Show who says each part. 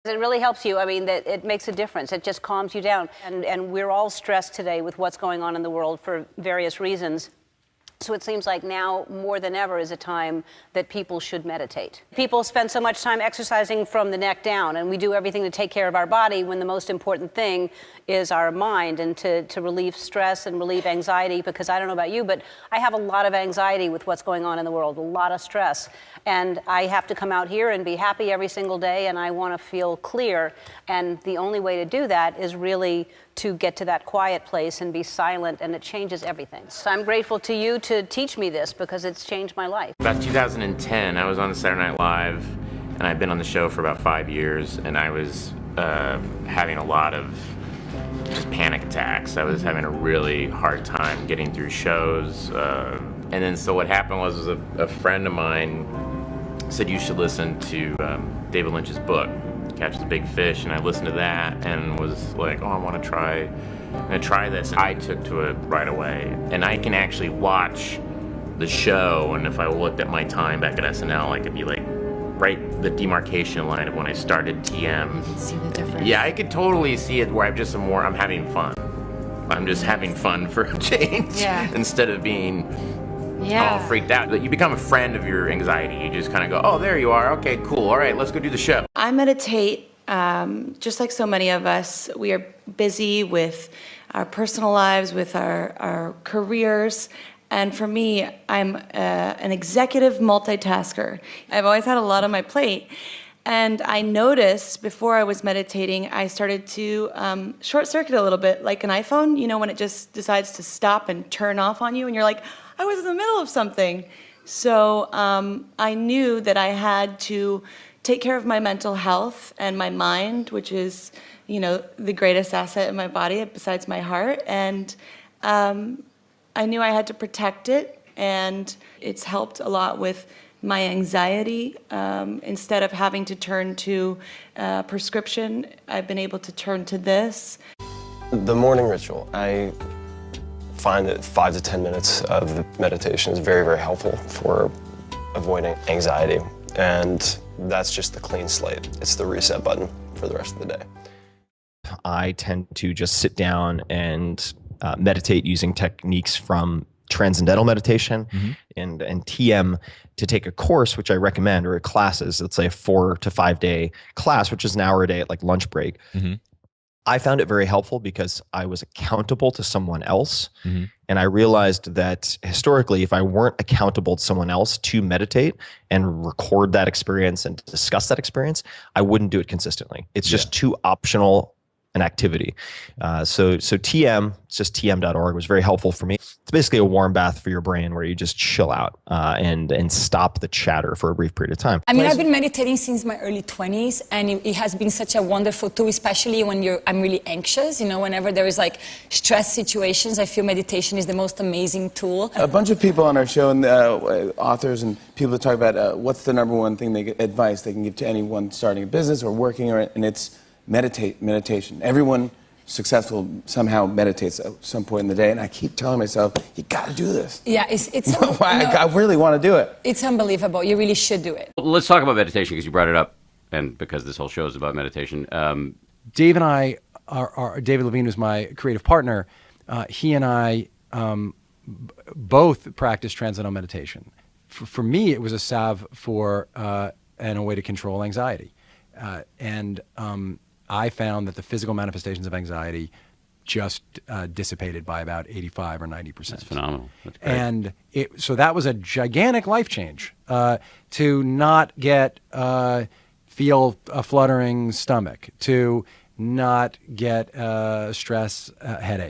Speaker 1: It really helps you. I mean, that it makks a difference. It just calms you down. And we're all stressed today with what's going on in the world for various reasons. So it seems like now more than ever is a time that people should meditate. People spend so much time exercising from the neck down, and we do everything to take care of our body when the most important thing is our mind, and to relieve stress and relieve anxiety, because I don't know about you, but I have a lot of anxiety with what's going on in the world, a lot of stress. And I have to come out here and be happy every single day, and I want to feel clear. And the only way to do that is really to get to that quiet place and be silent, and it changes everything. So I'm grateful to you to teach me this, because it's changed my life.
Speaker 2: About 2010, I was on Saturday Night Live, and I'd been on the show for about 5 years, and I was having a lot of just panic attacks. I was having a really hard time getting through shows. And then so what happened was a friend of mine said, you should listen to David Lynch's book, Catch the Big Fish, and I listened to that and was like, oh, I'm gonna try this. I took to it right away, and I can actually watch the show, and if I looked at my time back at SNL, I could be like right the demarcation line of when I started TM.
Speaker 3: You can see the difference.
Speaker 2: Yeah, I could totally see it where I'm having fun. I'm just having fun for a change, instead of being all freaked out. But you become a friend of your anxiety. You just kind of go, oh, there you are. Okay, cool. All right, let's go do the show.
Speaker 4: I meditate, just like so many of us. We are busy with our personal lives, with our careers. And for me, I'm an executive multitasker. I've always had a lot on my plate. And I noticed before I was meditating, I started to short circuit a little bit, like an iPhone, you know, when it just decides to stop and turn off on you, and you're like, I was in the middle of something. So I knew that I had to take care of my mental health and my mind, which is, you know, the greatest asset in my body besides my heart. And I knew I had to protect it, and it's helped a lot with my anxiety. Instead of having to turn to prescription, I've been able to turn to this.
Speaker 5: The morning ritual, I find that 5 to 10 minutes of meditation is very, very helpful for avoiding anxiety. And that's just the clean slate. It's the reset button for the rest of the day.
Speaker 6: I tend to just sit down and meditate using techniques from Transcendental Meditation and TM to take a course, which I recommend, or classes, let's say a 4 to 5 day class, which is an hour a day at like lunch break. I found it very helpful because I was accountable to someone else. And I realized that historically, if I weren't accountable to someone else to meditate and record that experience and discuss that experience, I wouldn't do it consistently. It's just too optional an activity. So TM, it's just tm.org, was very helpful for me. It's basically a warm bath for your brain where you just chill out and stop the chatter for a brief period of time.
Speaker 7: I mean, I've been meditating since my early 20s, and it has been such a wonderful tool, especially when I'm really anxious. You know, whenever there is like stress situations, I feel meditation is the most amazing tool.
Speaker 8: A bunch of people on our show, and authors and people that talk about what's the number one thing advice they can give to anyone starting a business or working, and it's meditation. Everyone successful somehow meditates at some point in the day, and I keep telling myself, you got to do this.
Speaker 7: Yeah, it's
Speaker 8: I really want to do it.
Speaker 7: It's unbelievable. You really should do it.
Speaker 9: Let's talk about meditation, because you brought it up, and because this whole show is about meditation.
Speaker 10: Dave and I David Levine was my creative partner. He and I both practice Transcendental Meditation. For me, it was a salve for and a way to control anxiety. I found that the physical manifestations of anxiety just dissipated by about 85 or 90%.
Speaker 9: That's phenomenal. That's great.
Speaker 10: And so that was a gigantic life change, to not feel a fluttering stomach, to not get a stress headache.